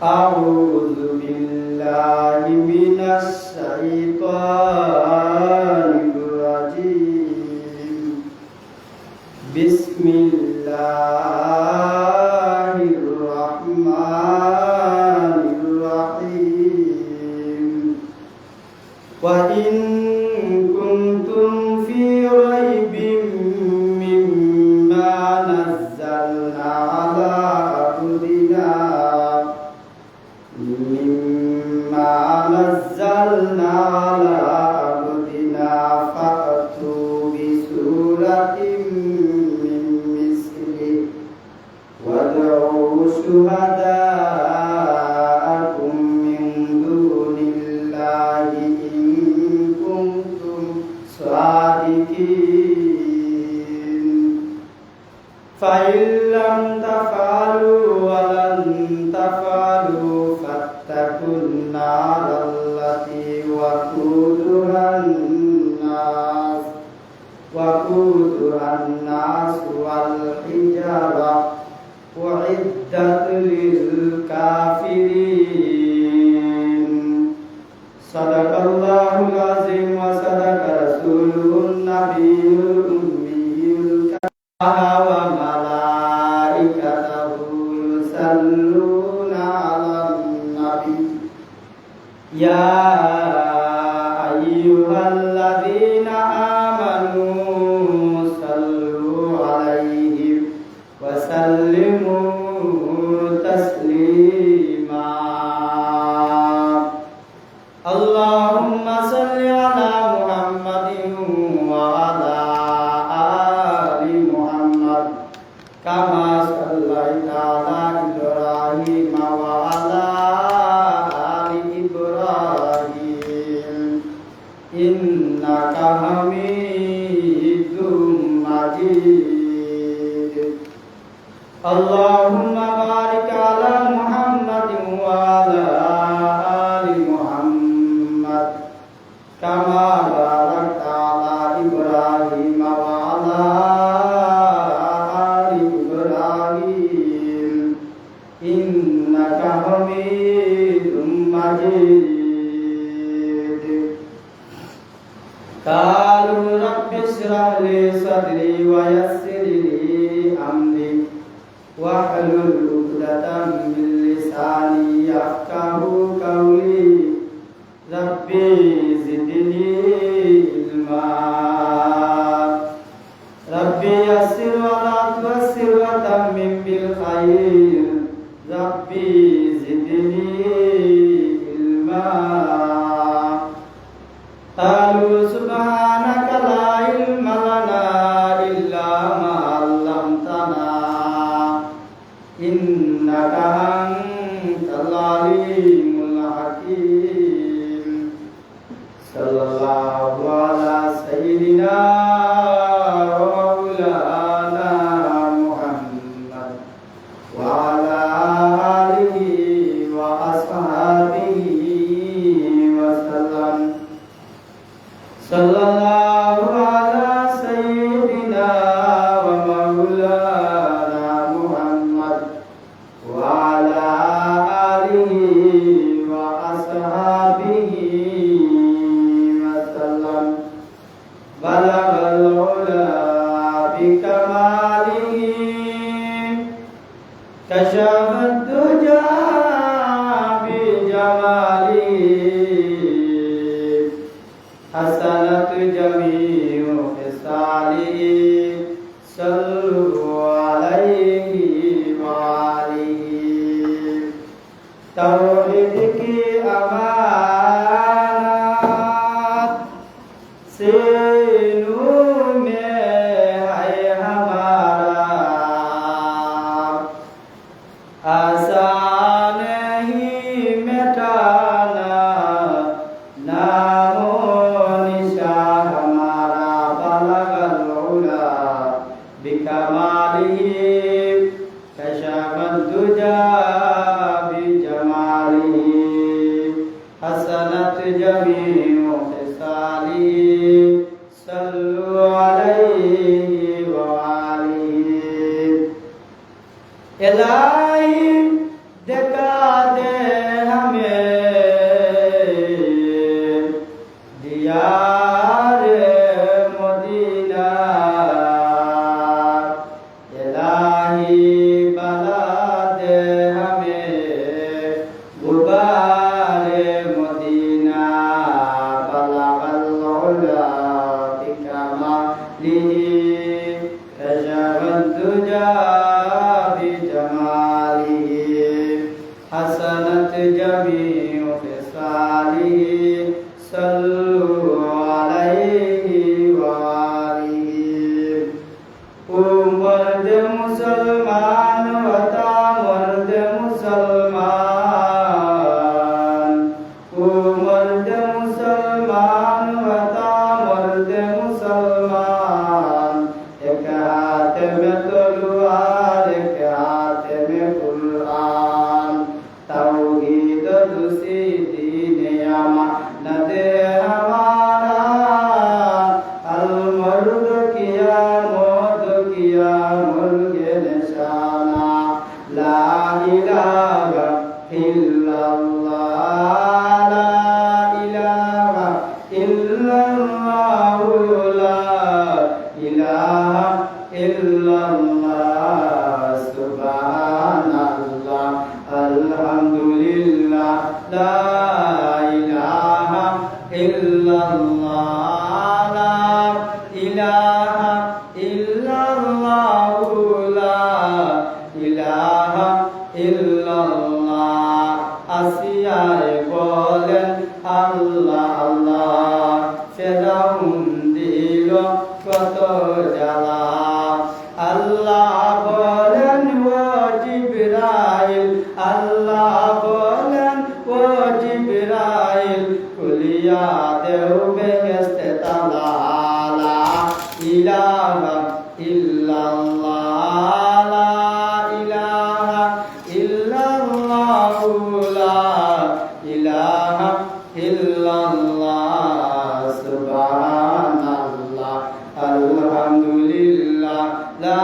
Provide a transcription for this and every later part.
أعوذ بالله من الشيطان الرجيم بسم الله الرحمن الرحيم وإن كنتم في ريب مما نزلنا على عبدنا فأتوا بسورة من مثله وادعوا شهداءكم من دون الله إن كنتم صادقين فإن لم تفعلوا ولن تفعلوا فاتقوا النار التي وقودها الناس والحجارة أعدت للكافرين صدق الله العظيم وصدق رسوله النبي الأمي الكريم وملائكته يصلون على النبي يا أيها الذين آمنوا صلوا عليه وسلموا تسليما اللهم صل على محمد وعلى آل محمد كما صليت على إبراهيم وعلى آل إبراهيم إنك حميد مجيد اللهم بارك على محمد وعلى آل محمد كما باركت على إبراهيم وعلى آل إبراهيم إنك حميد مجيد قالوا رب اشرح لي صدري ويسر لي أمري واحلل عقدة من لساني يفقهوا قولي ربي زدني علما ربي يسر ولا تعسر وتمم بالخير ربي زدني علما قالوا سبحانك لا علم لنا إلا ما علمتنا إنك أنت العليم الحكيم صلى الله على سيدنا ومولانا محمد وعلى آله وأصحابه وسلم صلى الله على سيدنا ومولانا محمد وعلى آله وأصحابه وسلم بلغ العلا بكماله كشف الدجى بجماله حسنت جميع خصاله صلوا عليه وآله توحید کی امانت سینوں میں ہے ہمارا آسان ہی مٹانا نام بكماله كشف الدجى بجماله حسنت جميع خصاله صلوا عليه وآله इलाही दिखा दे हमें दियार मदीना इलाही बना दे हमें गुबार मदीना बलगल उला बिकमालिही कशफद्दुजा बिजमालिही हसनत जमीउ खिसालिही सल्लु अलैहि वालिही ओ मर्द मुसलमान वता मर्द मुसलमान ओ मर्द मुसलमान वता मर्द मुसलमान एक हाथ में तलवार एक हाथ में कुरान तौहीद दूसरी दीन अमानत हमारा अल मर्द किया मुल्क निशाना ला इलाहा इल्लल्लाह ला इलाहा इल्लल्लाह ला इलाहा इल्लल्लाह सुब्हानल्लाह अल्हम्दुलिल्लाह ला इलाहा इल्लल्लाह ला इलाहा इल्लल्लाह ला इलाहा इल्लल्लाह আসিয়ায় বলেন আল্লাহ আল্লাহ ফেরাউন দিল কত জ্বালা আল্লাহ বলেন ও জিবরাইল আল্লাহ বলেন ও জিবরাইল খুলিয়া দেও বেহেশতে তালা লা ইলাহা ইল্লাল্লাহ লা ইলাহা ইল্লাল্লাহ লা ইলাহা ইল্লাল্লাহ সুবহানাল্লাহ আলহামদুলিল্লাহ লা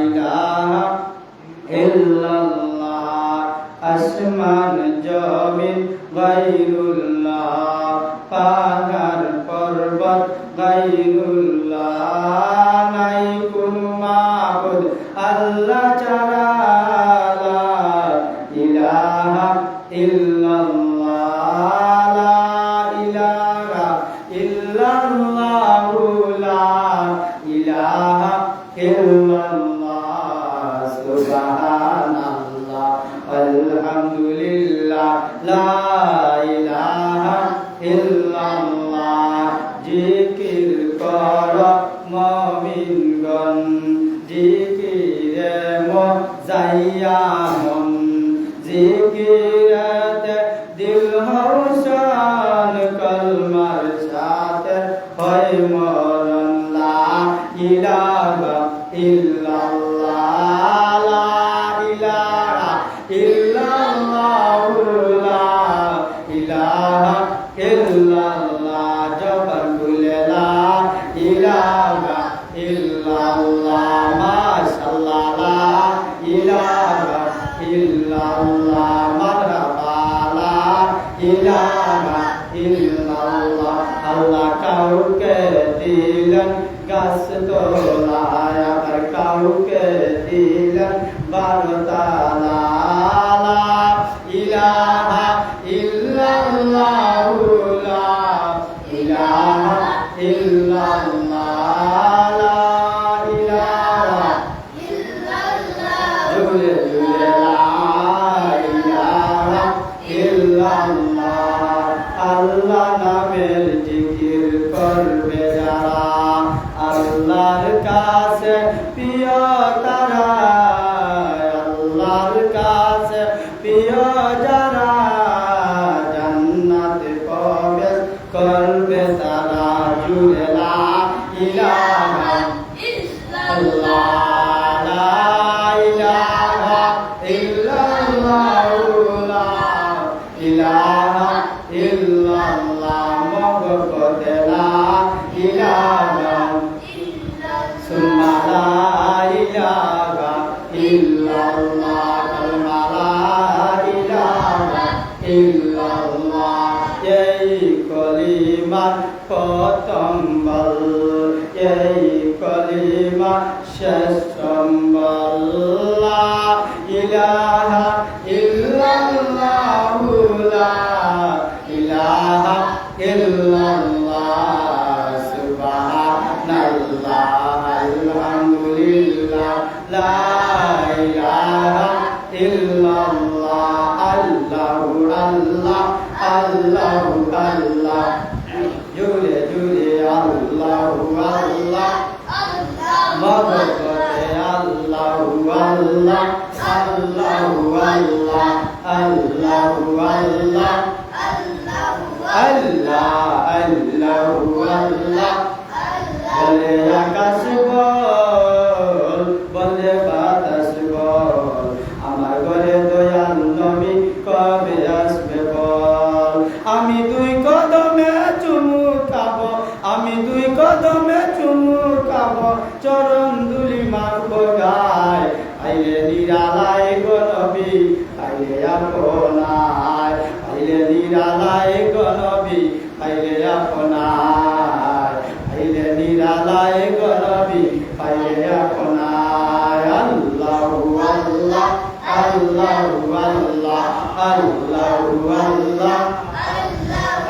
ইলাহা ইল্লাল্লাহ আসমান জমিন গায়রুল্লাহ পাহাড় পর্বত গায়রুল্লাহ নাই কোন মাবুদ আল্লাহ ছাড়া লা ইলাহা ইল্লাল্লাহ লা ইলাহা ইল্লাল্লাহ লা ইলাহা ইল্লাল্লাহ সুবহানাল্লাহ আলহামদুলিল্লাহ লা ইলাহা ইল্লাল্লাহ জিকির কর মুমিনগণ জিকিরে মজাইয়া মন জিকিরতে দিল হৌশান কলমার সাথে হয় মরণ লা ইলাহা ইল্লাল্লাহ লা ইলাহা ইল্লাল্লাহ লা ইলাহা ইল্লাল্লাহ জবান খুলে লা ইলাহা ইল্লাল্লাহ মাশাআল্লাহ লা ইলাহা ইল্লাল্লাহ মারহাবা লা ইলাহা ইল্লাল্লাহ আল্লাহ কাউকে দিলেন গাছ তোলায় আবার কাউকে দিলেন বারতালা লা ইলাহা ইল্লাল্লাহ লা ইলাহা ইল্লাল্লাহ লা ইলাহা ইল্লাল্লাহ জুলে জুলে লা ইলাহা ইল্লাল্লাহ আল্লাহ নামের জিকির করবে যারা আল্লাহর কাছে প্রিয় তারা আল্লাহর কাছে প্রিয় যারা জান্নাতে প্রবেশ করবে তারা জুড়ে লা ইলাহা ইল্লাল্লাহ লা ইলাহা ইলাহা ইল্লাল্লাহু লা ইলাহা ইল্লাল্লাহ সুবহানাল্লাহ আলহামদুলিল্লাহ লা ইলাহা ইল্লাল্লাহ আল্লাহু আল্লাহ আল্লাহু আল্লাহ জুড়ে জুড়ে আল্লাহু আল্লাহ মহব্বতে আল্লাহু আল্লাহ আল্লাহু আল্লাহ আল্লাহু আল্লাহ আল্লাহ আল্লাহু আল্লাহ বলে আকাশ বল বলে বাতাস বল আমার ঘরে দয়াল নবী কবে আসবে বল আমি দুই কদমে চুমু খাবো আমি দুই কদমে চুমু খাবো চরণ ধুলি মাখবো গায় আইলে নিরালায় গো নবী আইলে আপনায় আইলে নিরালায় গো নবী আইলে আপনায় আইলে নিরালায় গো নবী আইলে আপনায় আল্লাহু আল্লাহ আল্লাহু আল্লাহ আল্লাহু আল্লাহ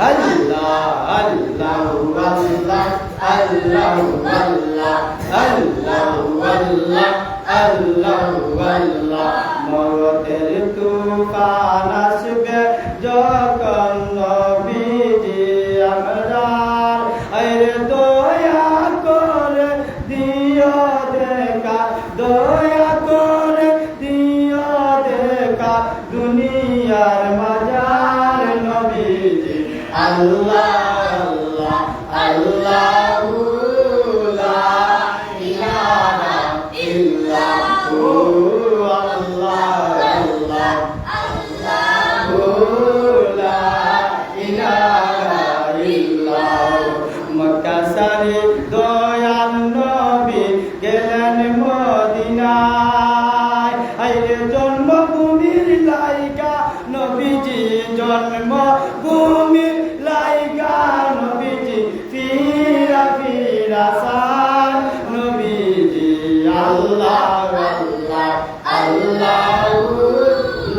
আল্লাহ আল্লাহু আল্লাহ আল্লাহু আল্লাহ আল্লাহু আল্লাহ আল্লাহু আল্লাহ মরতের তুফান আসবে যখন নবীজি আমরার আরে দয়া করে দিও দেখা দয়া করে দিও দেখা দুনিয়ার মাজার নবীজি আল্লাহ আল্লাহ আল্লাহু লা ইলাহা ইল্লাহু আল্লাহ আল্লাহ আল্লাহু লা ইলাহা ইল্লাহু মক্কা সারি দয়াল নবী গেলেন মদিনায় আইরে জন্মভূমির লাইগা নবীজি জন্মভূমির লাইগা নবীজি ফিরা ফিরা সান নবীজি আল্লাহ আল্লাহ আল্লাহু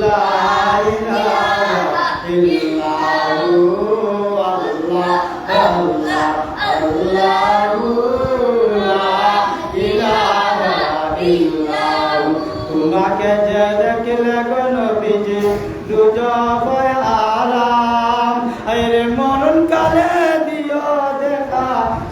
লা ইলাহা ইল্লাহু আল্লাহ আল্লাহ আল্লাহু লা ইলাহা ইল্লাহু তোমাকে যে দেখলে গো নবীজি দুজবায় আরাম আরে মরণ কালে দিও দেখা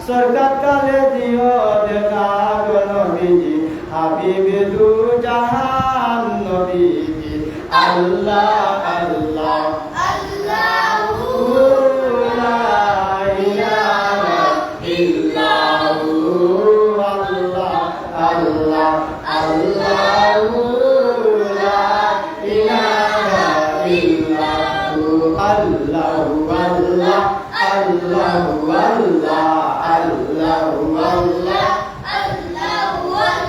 সরকার কালে দিও দেখা গো নবীজি হাবিবে দু জাহান নবীজি আল্লাহ আল্লাহ আল্লাহু লা ইলাহা ইল্লাহু আল্লাহ আল্লাহ আল্লাহু লা ইলাহা ইল্লাহু আল্লাহু আল্লাহ আল্লাহু আল্লাহ আল্লাহু আল্লাহ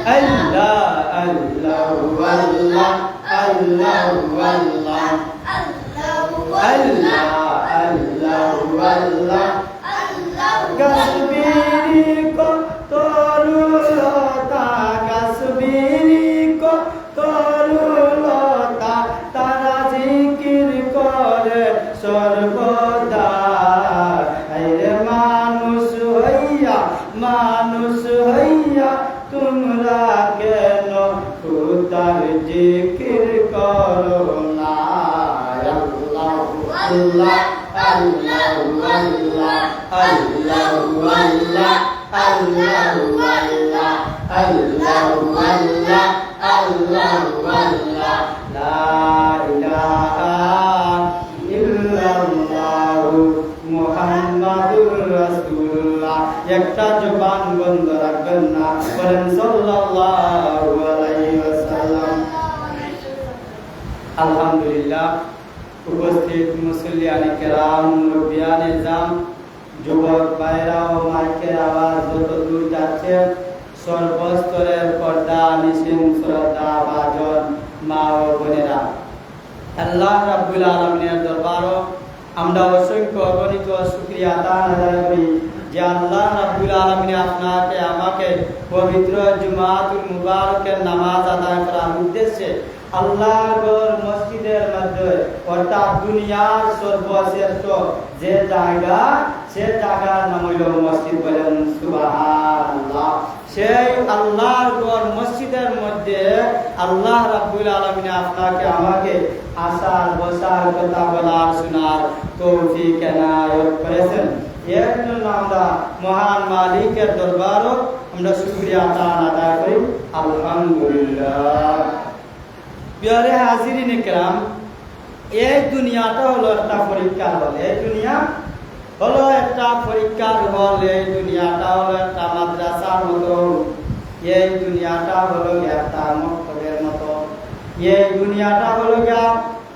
আল্লাহ আল্লাহু আল্লাহ আল্লাহু আল্লাহ আল্লাহ আল্লাহু আল্লাহ কাশ্মীরি কো তরুলতা কাশ্মীরি কো তরুলতা তারা জিকির করে সর্বদা আরে মানুষ হইয়া তোমরা কেন খুদার জিকির করো না আল্লাহু আল্লাহ আল্লাহু আল্লাহ আল্লাহু আল্লাহ আল্লাহু আল্লাহ আল্লাহু আল্লাহ আল্লাহু আল্লাহ লা ইলাহা ইল্লাল্লাহু মুহাম্মাদুর রাসূলুল্লাহ একটা জবান বন্ধ রাখবেন না বলেন সাল্লাল্লাহু আলাইহি ওয়াসাল্লাম আলহামদুলিল্লাহ উপস্থিত মুসল্লিয়ানে কেরাম মুরব্বিয়ানে জাম যুবক ভাইরা ও মাইকের আওয়াজ যত দূর যাচ্ছে সর্বস্তরের পর্দা নিশিন শ্রদ্ধা ভাজন মা ও বোনেরা আল্লাহ রাব্বুল আলামিনের দরবারও আমরা অসংখ্য অগণিত শুকরিয়া আদায় করি যে আল্লাহ রাব্বুল আলামিন আপনাকে আমাকে পবিত্র জুমাতুল মুবারকের নামাজ আদায় করার উদ্দেশ্যে আল্লাহর মসজিদের মধ্যে অর্থাৎ দুনিয়ার সর্বশ্রেষ্ঠ যে জায়গা সে জায়গার নাম হইল মসজিদ। বলেন সুবহানাল্লাহ। সেই আল্লাহর ঘর মসজিদের মধ্যে আল্লাহ রাব্বুল আলামিন আপনাকে আমাকে আসার বসার কথা বলার শোনার তৌফিক এনায়েত করেছেন। এর জন্য আমরা মহান মালিকের দরবারও আমরা শুকরিয়া আদায় করি, আলহামদুলিল্লাহ। প্রিয় হাজিরিন کرام, এই দুনিয়াটা হলো একটা পরীক্ষার হল। এই দুনিয়া হলো একটা পরীক্ষার হল। এই দুনিয়াটা হলো একটা মাদ্রাসার মতো। এই দুনিয়াটা হলো একটা মক্তবের মতো। এই দুনিয়াটা হলো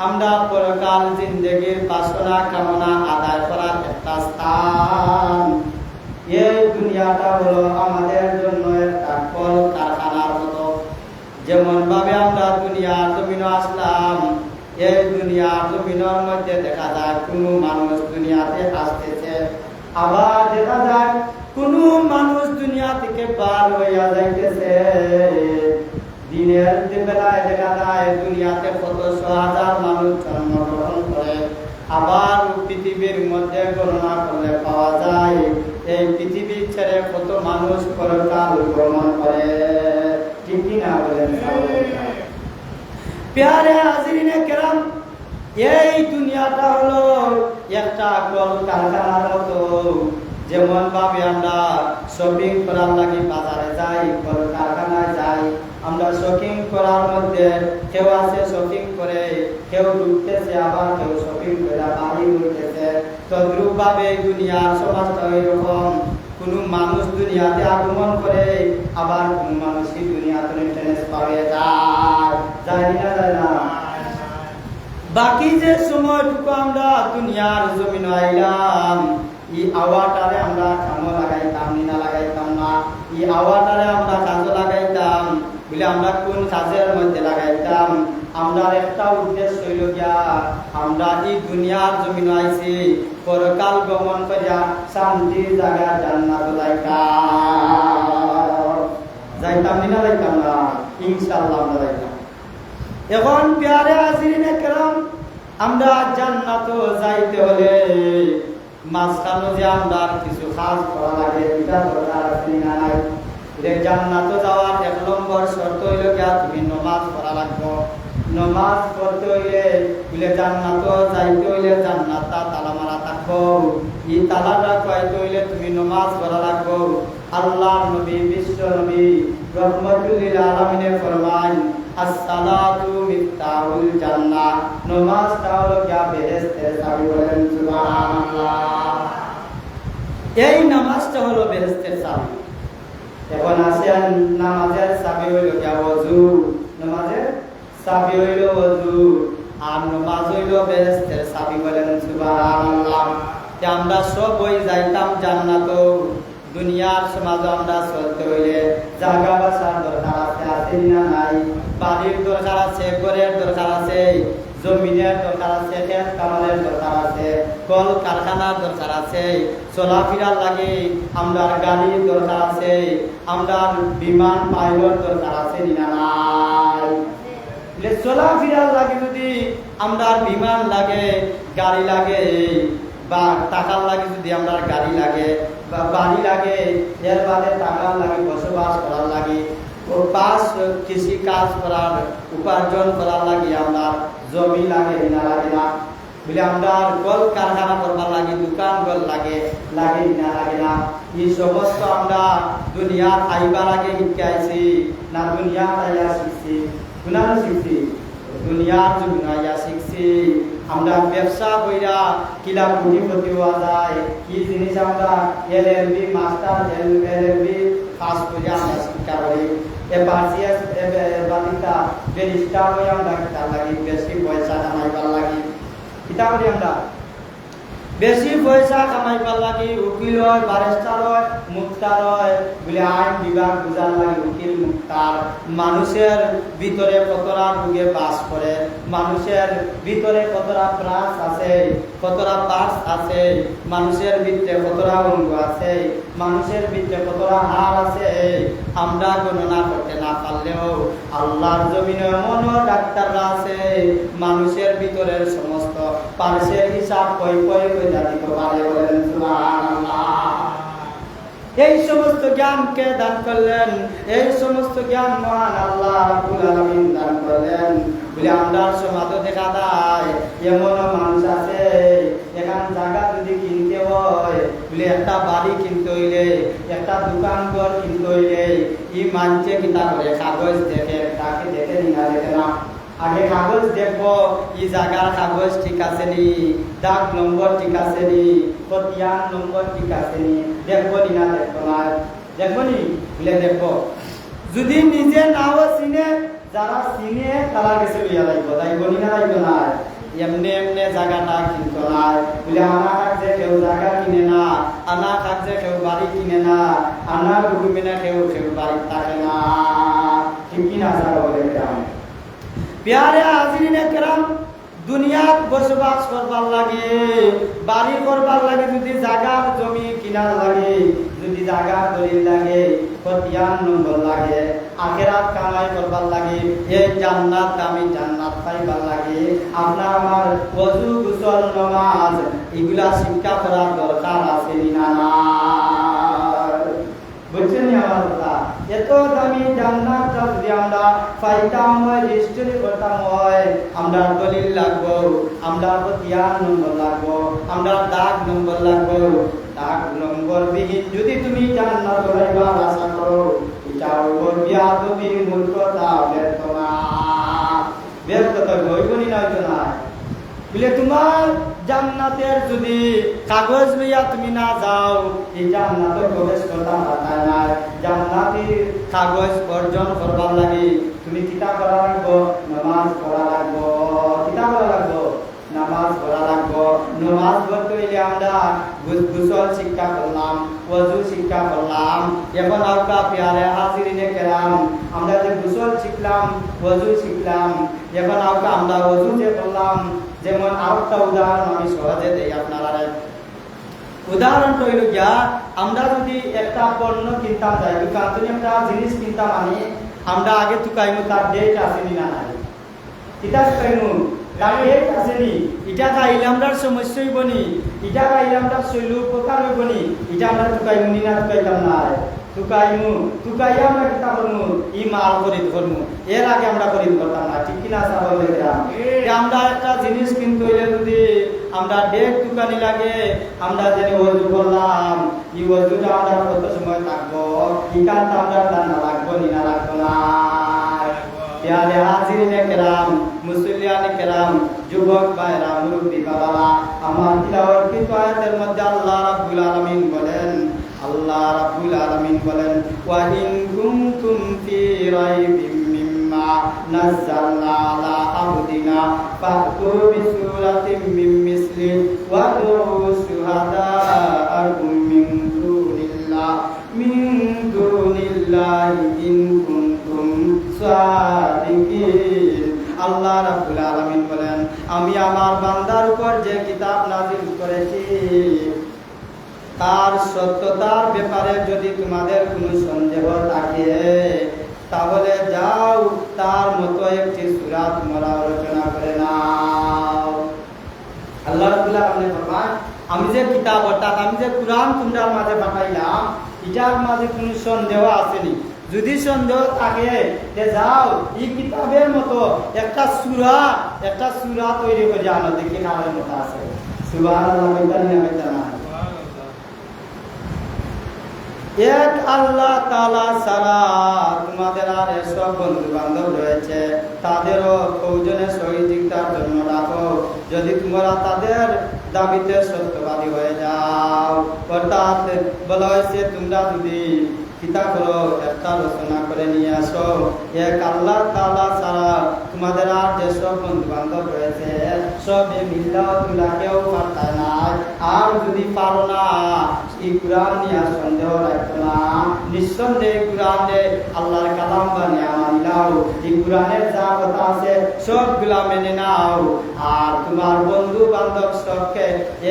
আমরা পরকাল জিন্দেগির বাসনা কামনা আদায় করার একটা স্থান। এই দুনিয়াটা হলো আমাদের জন্য একটা কল কারখানার মতো। যেমন ভাবে আমরা দুনিয়ার জমিনে আসলাম, এই দুনিয়ার জমিনের মধ্যে দেখা যায় কোন মানুষ দুনিয়াতে আসতেছে, আবার দেখা যায় কোন মানুষ দুনিয়া থেকে পার হইয়া যাইতেছে। দিনের বেলায় দেখা যায় দুনিয়াতে কত হাজার মানুষ জন্মগ্রহণ করে, আবার পৃথিবীর মধ্যে গণনা করলে পাওয়া যায় এই পৃথিবী ছেড়ে কত মানুষ পরকাল গমন করে। ঠিক কিনা বলেন? প্যারে হাজিরিনে কেরাম, এই দুনিয়াটা হলো একটা কল কারখানার মতো। যেমন ভাবে আমরা শপিং করার লাগি বাজারে যাই, কল কারখানায় যাই, আমরা শপিং করার মধ্যে কেউ আছে শপিং করে, কেউ ঢুকতেছে, আবার কেউ শপিং করে বাড়ি উঠতেছে। তদ্রুপ ভাবে দুনিয়ার সমাজটা এরকম। কোন মানুষ দুনিয়াতে আগমন করে, আবার কোন মানুষই দুনিয়াতে টেনেস পাবে যায় না যায় না। বাকি যে সময়টুকু আমরা দুনিয়ার জমিন আইলাম, এই আওয়াটারে আমরা কামো লাগাইতাম না লাগাইতাম না, এই আওয়াটারে আমরা কাজে লাগাইতাম বলে আমরা কোন কাজের মধ্যে লাগাইতাম? আমরা একটা উদ্দেশ্য হইল গিয়া আমরা এই দুনিয়ার জমিন আইছি পরকাল গমন করিয়া শান্তির জায়গা জান্নাত যাইতাম না যাইতাম না? ইনশাআল্লাহ আমরা যাইতাম। এখন প্যারে হাজিরিনে কেরাম, আমরা জান্নাত যাইতে হলে মাঝখানে যে আমরা কিছু কাজ করা লাগে, এটা দরকার আছে না নাই? জান্নাত যাওয়ার 1 নম্বর শর্ত হইল গিয়া তুমি নামাজ পড়া লাগবে। নামাজ পড়তে হইলে বলে জান্নাত যাইতে হইলে জান্নাতটা তালা মারা থাকবো। এই তালাটা পাইতে হইলে তুমি নামাজ পড়া লাগবে। আল্লাহর নবী বিশ্ব নবী রহমাতুল লিল আলামিনে ফরমান, as-salatu miftahul jannah, নামাজটা হলো গিয়া বেহেশতের চাবি। বলেন সুবহানাল্লাহ। এই নামাজটা হলো বেহেশতের চাবি। এখন আসেন নামাজের চাবি হইল গিয়া ওযু। নামাজের চাবি হইল ওযু, আর নামাজ হইল বেহেশতের চাবি। বলেন সুবহানাল্লাহ। আমরা সব ওই যাইতাম জান্নাত। দুনিয়ার সমাজে আমরা চলতে হইলে জায়গা বাসার দরকার আছে না নাই? বাড়ির দরকার আছে, ঘরের দরকার আছে, জমিনের দরকার আছে, খেত কামালের দরকার আছে, কল কারখানার দরকার আছে, চলাফেরার লাগে আমরা গাড়ির দরকার আছে, আমরা বিমান পাইলট দরকার আছে না নাই? চলাফেরার লাগে যদি আমরা বিমান লাগে, গাড়ি লাগে, বা টাকার লাগে যদি আমরা গাড়ি লাগে বা বাড়ি লাগে, এর বাদে টাকার লাগে বসবাস করার লাগে, কৃষি কাজ করার উপার্জন করার লাগে আমরা জমি লাগে না লাগে না? বলে আমরা কল কারখানা করবার লাগে, দোকান গল লাগে লাগে না লাগে না? এই সমস্ত আমরা দুনিয়া আইবার আগে শিখাইছি না দুনিয়া আইয়া শিখছি? গুণা শিখছি, দুনিয়ার জমিয়া শিখছি। আমরা ব্যবসা কইরা কিলা কোটিপতি হওয়া যায়, কি জিনিস আমরা এলএলবি মাস্টার এলএলবি পাস করে আমরা শিক্ষা করি। এবার বালিকা বেরিস্টার হয়ে আমরা কিতাব লাগি, বেশি পয়সা কামাইবার লাগি কিতাব করি আমরা। বেশি পয়সা কামাইবার লাগি উকিল হয়, ব্যারিস্টার হয়, মুক্তার হয় বলে আইন বিভাগ বুঝার লাগে উকিল মুক্তার। মানুষের ভিতরে কতটা রোগে বাস করে, মানুষের ভিতরে কতটা প্রাণ আছে, কতটা পার্স আছে, মানুষের ভিতরে কতটা অঙ্গ আছে, মানুষের ভিতরে কতটা হাড় আছে, আমরা গণনা করতে না পারলেও আল্লাহর জমিনে এমন ডাক্তাররা আছে মানুষের ভিতরের সমস্ত পার্সের হিসাব কই কই কই দিতে পারে। বলেন সুবহানাল্লাহ। এই সমস্ত জ্ঞানকে দান করলেন, এই সমস্ত জ্ঞান মহান আল্লাহ রাব্বুল আলামিন দান করলেন বলে আমরা সমাজে দেখা যায় এমন মানুষ আছে এখান জায়গা যদি কিনতে হয় বলে একটা বাড়ি কিনতে হইলে, একটা দোকান ঘর কিনতে হইলে এই মানছে কিতা করে কাগজ দেখে, তাকে দেখে নিনা দেখে না, আগে কাগজ দেখবো এই জায়গার কাগজ ঠিক আছে নি, দাগ নম্বর ঠিক আছে নি, কতিয়ান নম্বর ঠিক আছে নি, দেখবো নি না দেখবো না, দেখবো নি বলে দেখবো। যদি নিজে নাও চিনে, যারা চিনে তারা কাছে লইয়া লাগবো, যাইব নি না যাইব না। এমনি এমনি জায়গাটা কিনতো না বলে আনা কাছে কেউ জায়গা কিনে না, আনা কাছে কেউ বাড়ি কিনে না, আনা রুমে কেউ কেউ বাড়ি থাকে না, ঠিক কিনা যারা বলে প্যারে হাজিরিনে কেরাম। দুনিয়াত বসবাস করবার লাগে, বাড়ি করবার লাগে, যদি জায়গার জমি কিনার লাগে, যদি জায়গার দলিল লাগে, কতিয়ান নম্বর লাগে, আখেরাত কামাই করবার লাগে, এই জান্নাত দামি জান্নাত পাইবার লাগে, আপনার আমার ওযু গোসল নামাজ এগুলা শিক্ষা করার দরকার আছে না? বুঝছেন আমার কথা? এত দামি জান্নাত যদি আমরা পাইতাম হয়, রেজিস্ট্রি করতাম হয়, আমরা দলিল লাগবো, আমরা কতিয়ান নম্বর লাগবো, আমরা দাগ নম্বর লাগবো। দাগ নম্বর বিহীন যদি তুমি জান্নাত পাইবার আশা করো, এটা ওর বিয়াদবি মূর্খতা, ব্যর্থতা, ব্যর্থতা হইবনি না হইতো না বলে তোমার জান্নাতের যদি কাগজ লইয়া তুমি না যাও, এই জান্নাতে প্রবেশ করতে পারতা না। জান্নাতের কাগজ অর্জন করবার লাগে তুমি কিতা করা লাগবো? নামাজ পড়া লাগবো। কিতা করা লাগবো? নামাজ পড়া লাগবো। নামাজ পড়তে হইলে আমরা গোসল শিক্ষা করলাম, ওযু শিক্ষা করলাম। এখন আলকা প্যারে হাজিরিনে কেরাম, আমরা যে গোসল শিখলাম, ওযু শিখলাম, এখন আলকা আমরা ওযু যে করলাম। যেমন আরেকটা উদাহরণ আমি সহজে দেই আপনারা। উদাহরণটা হইল গিয়া, আমরা যদি একটা পণ্য কিনতাম যাই দোকান থেকে, একটা জিনিস কিনতাম আনি, আমরা আগে তুকাইমু তার ডেট আসেনি না নাই, এটা তুকাইমু তার ডেট আসেনি, এটা খাইলে আমরা সমস্যা হইব নি, এটা খাইলে আমরা শৈল উপকার হইব নি, এটা আমরা তুকাইমু নি না তুকাইতাম না? তুকাইমু, তুকাইয়া আমরা কিতা করমু? ই মাল খরিদ করমু। এর আগে আমরা খরিদ করতাম না, ঠিক কিনা সাবলে? আমরা একটা জিনিস কিনতে হইলে যদি আমরা ডেট তুকানি লাগে, আমরা যেন ওযু করলাম, এই ওযুটা আমরা কত সময় থাকবো, ইকানটা আমরা জানা লাগবো নি না লাগবো না? প্যারে হাজিরিনে কেরাম, মুসলিয়ানে কেরাম, যুবক ভাইরা, মুরব্বী বাবারা, আমার তিলাওয়াতকৃত আয়াতের মধ্যে আল্লাহ রাব্বুল আলামিন বলেন, আল্লাহ রাব্বুল আলামিন বলেন, ওয়া ইন কুনতুম ফি রাইবিম মিম্মা নাযালনা আলা আবদিনা ফাতু বিসূরাতিম মিন মিসলি ওয়া দুউ শুহাদাআকুম মিন দুনিল্লাহি ইন কুনতুম সাদিকিন। আল্লাহ রাব্বুল আলামিন বলেন, আমি আমার বান্দার উপর যে কিতাব নাযিল করেছি তার সত্যতার ব্যাপারে যদি তোমাদের কোনো সন্দেহ থাকে, তাহলে যাও তার মতো একটি সূরা তোমরা রচনা করে নাও। আল্লাহ রাব্বুল আলামিন ফরমান, আমি যে কিতাব অর্থাৎ আমি যে কুরআন তোমরা মাঝে পাঠাইলাম, এটার মাঝে কোনো সন্দেহ আসেনি? যদি সন্দেহ থাকে যে যাও এই কিতাবের মতো একটা সূরা তৈরি করে আনো, দেখি না আমার মতো আছে। সুবহানাল্লাহ। এক আল্লাহ তাআলা ছাড়া তোমাদের আর এসব বন্ধু বান্ধব রয়েছে, তাদেরও প্রয়োজনের সহযোগিতার জন্য রাখো, যদি তোমরা তাদের দাবিতে সত্যবাদী হয়ে যাও। অর্থাৎ বলা হয়েছে তোমরা যদি কিতা করো একটা রচনা করে নিয়ে আসো, এক আল্লাহ তাআলা ছাড়া তোমাদের আর যেসব বন্ধু বান্ধব রয়েছে সবে মিল্লাও তোমরা কেউ পারতায় না। আর যদি পারো না এই কোরআন নিয়ে সন্দেহ রাখতো না, নিঃসন্দেহে কোরআনে আল্লাহর কালাম বানিয়ে মানিলাও, এই কোরআনের যা কথা আছে সবগুলা মেনে নাও, আর তোমার বন্ধু বান্ধব সবকে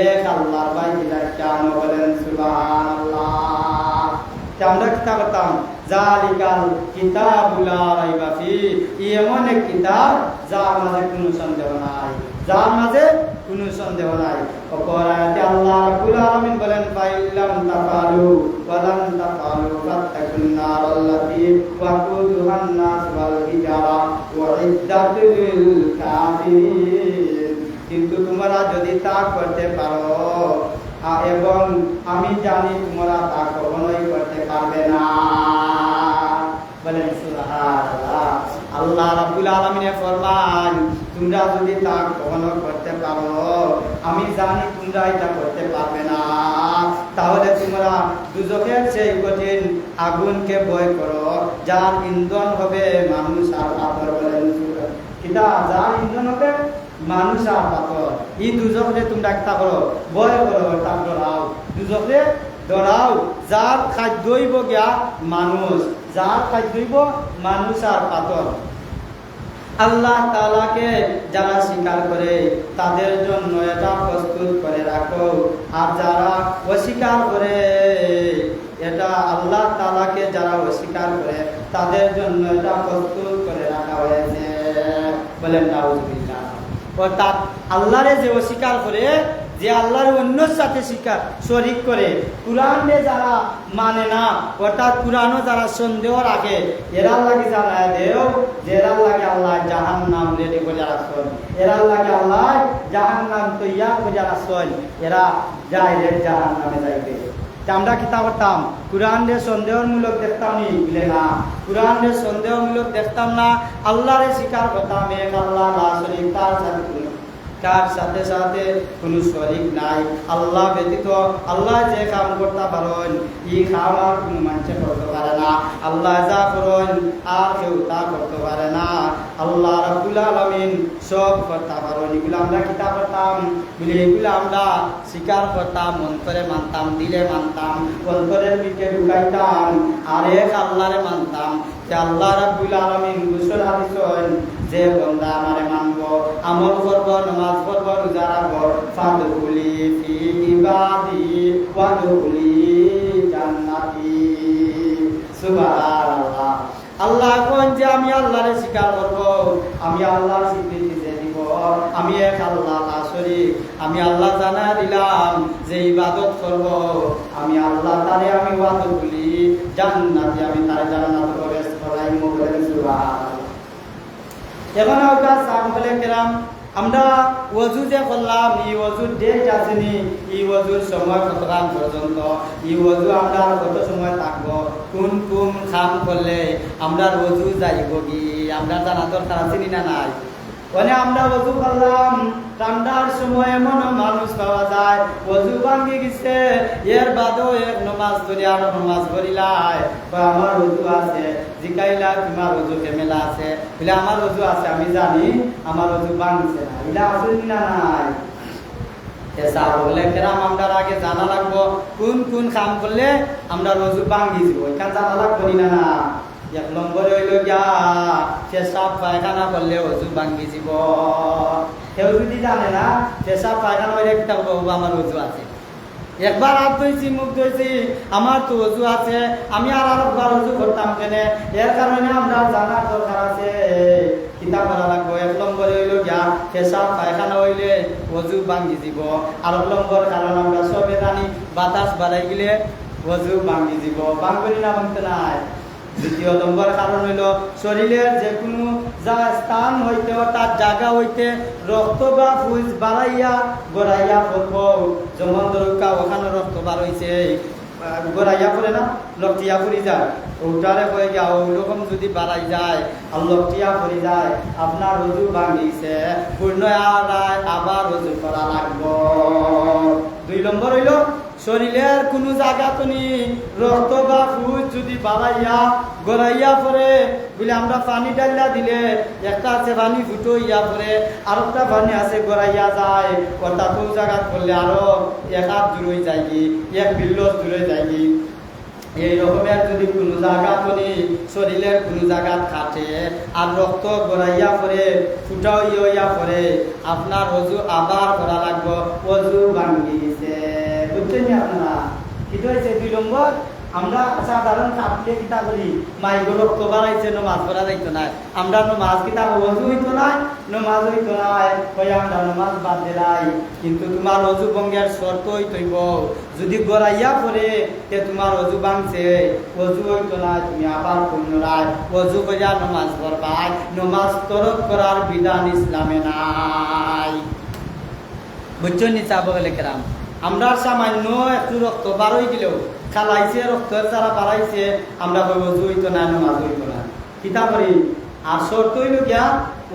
এক আল্লাহর বাইরে কেন বলেন সুবহানাল্লাহ। আমরা কিতাব করতাম জালিকাল কিতাবুল লা রাইবা ফি, এমন এক কিতাব যার মাঝে কোনো সন্দেহ নাই, যার মাঝে কোনো সন্দেহ নাই। অপর আয়াতে আল্লাহ রাব্বুল আলামিন বলেন ফাইল্লাম তাফালু ওয়ালান তাফালু ফাত্তাকুন নারাল্লাতী ওয়াকুদুহান নাস ওয়াল হিজারা উইদ্দাতুল লিল কাফিরিন। কিন্তু তোমরা যদি তা করতে পারো, এবং আমি জানি তোমরা তা কখনোই করতে পারবে না। বলেন সুবহানাল্লাহ। আল্লাহ রাব্বুল আলামিন ফরমান তোমরা যদি তা কখনো করতে পারো, আমি জানি তোমরা এটা করতে পারবে না, তাহলে তোমরা দুজকের সেই কঠিন আগুনকে ভয় করো, যার ইন্ধন হবে মানুষ আর পাথর। বলেন কিতা যার ইন্ধন হবে মানুষ আর পাথর। এই দুজকে তোমরা একটা করো, ভয় করো, তা ডরাও, দুজকে ডরাও, যার খাদ্যইব গিয়া মানুষ, যার খাদ্যইব মানুষ আর পাথর। আল্লাহ তাআলাকে যারা স্বীকার করে তাদের জন্য এটা প্রস্তুত করে রাখো, আর যারা অস্বীকার করে এটা আল্লাহ তাআলাকে যারা অস্বীকার করে তাদের জন্য এটা প্রস্তুত করে রাখা হয়েছে। বলেন নাউজুবিল্লাহ। অর্থাৎ আল্লাহরে যে অস্বীকার করে, যে আল্লাহর অন্যের সাথে শরীক করে, কোরআনে যারা মানে না, অর্থাৎ কোরআনও যারা সন্দেহ রাখে, এরা লাগে যারা দেও, এরা লাগে আল্লাহ জাহান্নাম রেডি করে রাখছেন, এরা লাগে আল্লাহ জাহান্নাম তৈয়ার করে রাখছেন, এরা ডাইরেক্ট জাহান্নামে যাইবে। আমরা কিতা করতাম কোরআনে সন্দেহমূলক দেখতাম নি, বলে না কোরআনে সন্দেহমূলক দেখতাম না, আল্লাহরে স্বীকার করতাম এক আল্লাহ লা শরীক, তার সাথে সাথে কোনো শরীক নাই, আল্লাহ ব্যতীত আল্লাহ যে কাম করতে পারেন এই কাম আর কোনো মানুষে করতে পারে না, আল্লাহ যা করেন আর কেউ তা করতে পারে না, আল্লাহ রাব্বুল আলামিন সব করতে পারেন। এগুলো আমরা কিতা করতাম বলে, এগুলো আমরা স্বীকার করতাম, অন্তরে মানতাম, দিলে মানতাম, অন্তরের ভিতরে ঢুকাইতাম, আর এক আল্লাহরে মানতাম। আল্লাহ রাব্বুল আলামিন ঘোষণা দিয়েছেন যে বান্দা আমারে মানবো, আমল করবো, নামাজ পড়বো, রোজা রাখবো, ফাদখুলি ফি ইবাদি ওয়াদখুলি জান্নাতি। সুবহানাল্লাহ। আল্লাহ কোন যে আমি আল্লাহরে স্বীকার করবো, আমি আল্লাহর স্বীকৃতি দিব, আমি এক আল্লাহ লা শরীক, আমি আল্লাহ জানা দিলাম যে ইবাদত করব, আমি আল্লাহ তারে আমি ওয়াদখুলি জান্নাতি, আমি তারে জান্নাতে প্রবেশ করাইব। বলেন সুবহানাল্লাহ। এখন আমরা সাহাবায়ে কেরাম আমরা ওযু যে করলাম, এই ওযুর ডেট আসেনি, এই ওযুর সময় কতক্ষণ পর্যন্ত, এই ওযু আমরা কত সময় থাকবো, কোন কোন কাম করলে আমরা ওযু যাইব কি, আমরা জানা দরকার আছে না নাই? মানে আমরা ওযু করলাম, ঠান্ডার সময় এমন মানুষ পাওয়া যায় ওযু ভাঙি গেছে, এর বাদেও এক নামাজ ধরে আর নামাজ পড়িলায়, আমার ওযু আছে, জিকাইলা তোমার ওযু কেমেলা আছে, বলে আমার ওযু আছে, আমি জানি আমার ওযু ভাঙছে না, এটা আছে না নাই? এসা বলে কেরাম আমরা আগে জানা লাগবো কোন কোন কাম করলে আমরা ওযু ভাঙি যাব, এখান জানা লাগবো না। এক নম্বরে হইল গিয়া পেশাব পায়খানা করলে ওযু ভাঙি যাব। কেউ যদি জানে না পেশাব পায়খানা হইলে একটা আমার ওযু আছে, একবার হাত ধুইছি, মুখ ধুইছি, আমার তো ওযু আছে, আমি আর আরেকবার ওযু করতাম কেন? এর কারণে আমরা জানার দরকার আছে, কিতাব করা লাগবো। এক নম্বরে হইল গিয়া পেশাব পায়খানা হইলে ওযু ভাঙি যাব। আর এক নম্বর কারণ আমরা সবে জানি বাতাস বাড়াই গেলে ওযু ভাঙি যাব, ভাঙবি না ভাঙতে নাই। দ্বিতীয় নম্বর কারণ হইল শরীরের যে কোনো স্থান হইতে, তার জায়গা হইতে রক্ত বা ফুজ বাড়াইয়া গড়াইয়া পড়ব, যেমন দরকা ওখানে রক্ত বার হইছে, গড়াইয়া পড়ে না, লকটিয়া পড়ি যায়, ওটারে হয়ে গিয়া ওরকম যদি বাড়াই যায় আর লকটিয়া পড়ি যায়, আপনার ওযু ভাঙিছে, পূর্ণ আবার ওযু করা লাগবো। দুই নম্বর হইল শরীরের কোনো জায়গা তুমি রক্ত বা ফুজ যদি বাড়াইয়া গড়াইয়া পরে বলে আমরা পানি ডালিয়া দিলে একটা আছে পানি ফুটো ইয়া পরে আর একটা পানি আছে গড়াইয়া যায় অর্থাৎ ওই জায়গা করলে আরো এক হাত দূরে যায় কি এক বিল্লস দূরে যায় কি এই রকমের যদি কোনো জায়গা তুমি শরীরের কোনো জায়গা কাটে আর রক্ত গড়াইয়া পরে ফুটাও ইয়া পরে আপনার অজু আবার করা লাগবে অজু ভাঙ্গি গেছে বুঝছেন আপনারা কিন্তু হয়েছে 2 নম্বর আমরা সাধারণ কাপড়ে কিতা করি মাইগো রক্ত বাড়াইছে নমাজ পড়া যাইতো না আমরা নমাজ কিতা অজু হইতো না নমাজ হইতো না কই আমরা নমাজ বাদ দিলাই কিন্তু তোমার অজু ভঙ্গের শর্ত হইতইব যদি গড়াইয়া পড়ে তে তোমার অজু ভাঙছে অজু হইতো না তুমি আবার পুনরায় অজু কইয়া নমাজ পড়বাই নমাজ তরক করার বিধান ইসলামে নাই বুঝছেন নি চাবো বলে কেরাম আমরা সামান্য একটু রক্ত বার হয়ে গেলেও খালাইছে রক্তের যারা বাড়াইছে আমরা কই অজু হইতো না নমাজ হইতো না কিতা করি আর শর্ত হইল গিয়া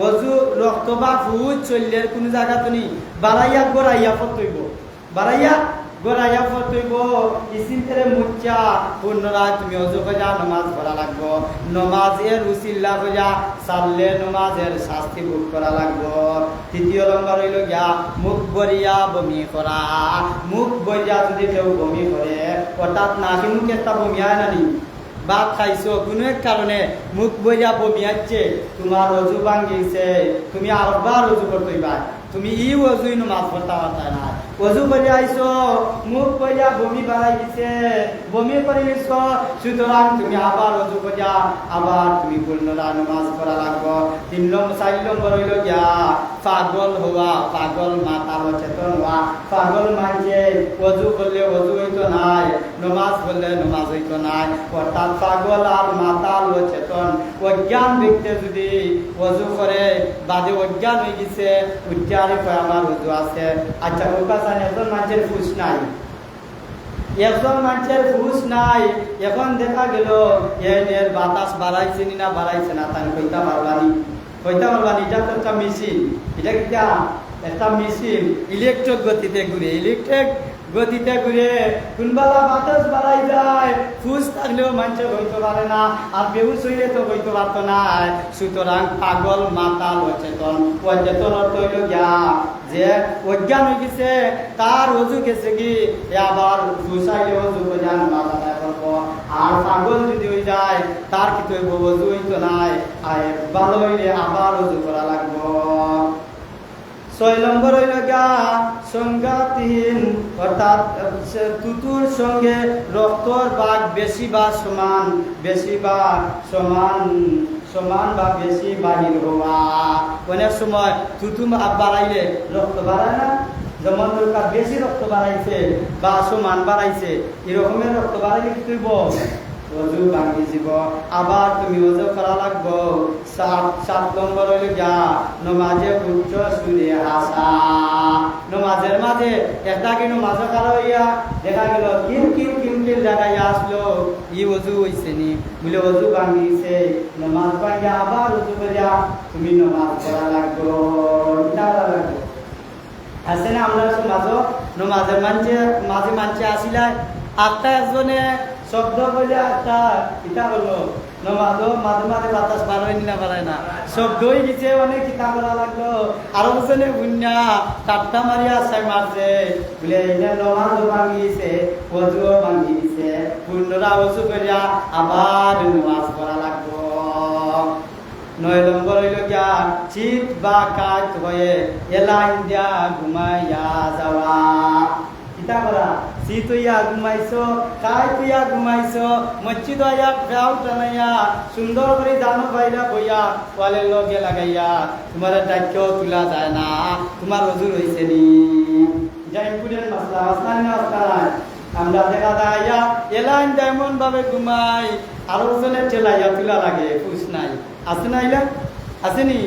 অজু রক্ত বা ফুজ চললের কোনো জায়গা তুমি বাড়াইয়া গড়াইয়া ফতইব বাড়াইয়া গড়াইয়া ফতইব ইসিনতে মুচ্চা পুনরায় তুমি অজু কইয়া নমাজ পড়া লাগবো নমাজের উসিল্লা কইয়া সাল্লে নমাজের শাস্তি ভোগ করা লাগবো 3 নম্বর হইল গিয়া মুখ বরিয়া বমি করা মুখ বরিয়া যদি কেউ বমি করে অর্থাৎ নাকি মুখে একটা বমি হয় না নি ভাত খাইছো কোনো এক কারণে মুখ বইয়া বমি আসছে তোমার অজু ভাঙ্গিছে তুমি আরবার অজু করতেইবা তুমি ই অজুই নমাজ পড়তে পারতা না অজু করে আইছো মুখ বইয়া বমি বাড়াই দিছে বমি করে নিছো সুতরাং তুমি আবার অজু করিয়া আবার তুমি পুনরায় নমাজ পড়া লাগবো 3 নম্বর 4 নম্বর হইল গিয়া পাগল হওয়া পাগল মাথা অচেতন হওয়া পাগল মানছে অজু করলে অজু হইতো নাই নমাজ পড়লে নমাজ হইতো নাই অর্থাৎ পাগল আর মাথা অচেতন অজ্ঞান ব্যক্তি যদি অজু করে বাদে অজ্ঞান হয়ে গেছে উচ্চারে আমার অজু আছে আচ্ছা একজন মানুষের ফুস নাই একজন মানুষের ফুস নাই এখন দেখা গেল এর বাতাস বাড়াইছে না বাড়াইছে না তাই কইতা পারবানি এটা তো একটা মেশিন এটা কিটা একটা মেশিন ইলেকট্রিক গতিতে ঘুরে গতিতে ঘুরে কোনবেলা বাতাস বাড়াই যায় ফুস থাকলেও মানুষের হইতে পারে না আর বেহুশ হইলে তো হইতে পারতো না সুতরাং পাগল মাতাল অচেতন অর্থ হইল গিয়া যে অজ্ঞান হয়ে গেছে তার অজু গেছে কি আবার ফুসাইলে অজু করে নামাজ আদায় করবো আর পাগল যদি হয়ে যায় তার কি তো অজু হইতো নাই আর ভালো হইলে আবার অজু করা লাগবো 6 নম্বর হইল গিয়া সংঘাতহীন অর্থাৎ তুতুর সঙ্গে রক্তর ভাগ বেশি বা সমান বা বেশি বাহির হওয়া অনেক সময় তুতু বাড়াইলে রক্ত বাড়ায় না যেমন দরকার বেশি রক্ত বাড়াইছে বা সমান বাড়াইছে এরকমের রক্ত বাড়াইলে কি করব অজু ভাঙি যাব আবার তুমি অজু করা লাগবো 7 নম্বর হইল গিয়া নমাজে উচ্চ সুরে হাসা নমাজের মাঝে একটা কি নমাজ করা হইয়া দেখা গেল কিন লাগাইয়া আসলো ই অজু হইছে নি বলে অজু ভাঙিছে নমাজ ভাঙিয়া আবার অজু করিয়া তুমি নমাজ পড়া লাগবো আছে না আমরা নমাজের মাঝে আসিলা আটটা একজনে শব্দ বলে একটা কিতা হলো মাঝে বাতাস বার হয়নি না বাড়ায় না শব্দ হয়ে গেছে অনেক কিতা করা লাগলো আরো বছরে বুন্যা টাট্টা মারিয়া আশাই মারছে বলে এটা নমাজও ভাঙিয়েছে অজুও ভাঙিয়েছে পুনরা অজু করিয়া আবার নমাজ পড়া লাগলো 9 নম্বর হইল গিয়া চিত বা কাজ হয়ে এলাইন দিয়া ঘুমাইয়া যাওয়া কিতা করা শীত হইয়া ঘুমাইছো কাজ হইয়া ঘুমাইছো মসজিদ হইয়া ফেরাও টানাইয়া সুন্দর করে জানো বাইরা বইয়া ওয়ালের লগে লাগাইয়া তোমার ডাক্যও তুলা যায় না তোমার অজু হইছে নি জাইমপুরের মাসলা আমরা দেখা যায় এলাইন যেমন ভাবে ঘুমাই আরো জনে ঠেলাইয়া তুলা লাগে ফুস নাই আছে না ইলা আসেনি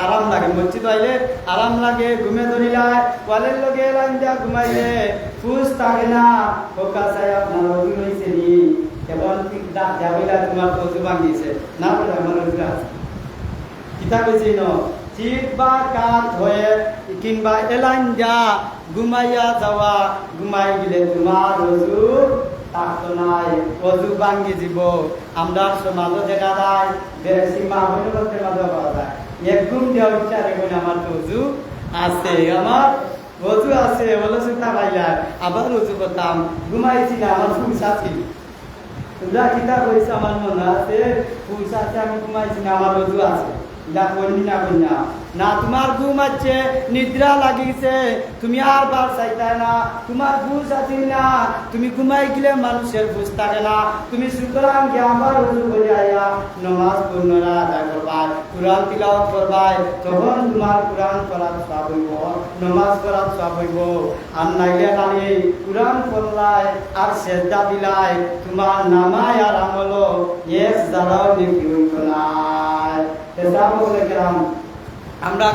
আরাম লাগে মসজিদ আইলে আরাম লাগে ঘুমে ধরিলায় ওয়ালের লগে এলাইন দিয়া ঘুমাইলে ফুস থাকে না ফোকা চাই আপনার অজু হইছে নি এবং যাবিলা তোমার অজু ভাঙিয়েছে না বলে আমার অজু আছে কিতা কইছে ন চিত বা কাত হয়ে কিংবা এলাইন যা ঘুমাইয়া যাওয়া, ঘুমাই গেলে তোমার অজু থাকতো নাই, অজু ভাঙ্গি দিব। আমরা সমাজও দেখা যায় সীমা হইতে মাঝে পাওয়া যায়, এক ঘুম দেওয়ার ইচ্ছা রেখে আমার তো অজু আছে, আমার অজু আছে বলে চিন্তা পাইলাম, আবার অজু করতাম, ঘুমাইছি না আমার ফুলসা ছিল। তোমরা কিতা কইছে আমার মনে আছে, ফুলসা আছে আমি ঘুমাইছি না আমার অজু আছে, যা করবি না কন্যা না, তোমার ঘুম আছে, নিদ্রা লাগিছে, তুমি আর বার চাইতা না, তোমার বুঝ আছে না, তুমি ঘুমাই গেলে মানুষের বুঝ থাকে না, তুমি সুতরাং গিয়ে আবার রুজু করে আইয়া নমাজ পূর্ণরা আদায় করবাই, কোরআন তিলাওয়াত করবাই, তখন তোমার কোরআন পড়ার সওয়াব হইব, নমাজ পড়ার সওয়াব হইব। আর নাইলে খালি কোরআন পড়লাই আর সেজদা দিলাই, তোমার নামায় আর আমল এক জারাও নেকি হইতো না। আমরা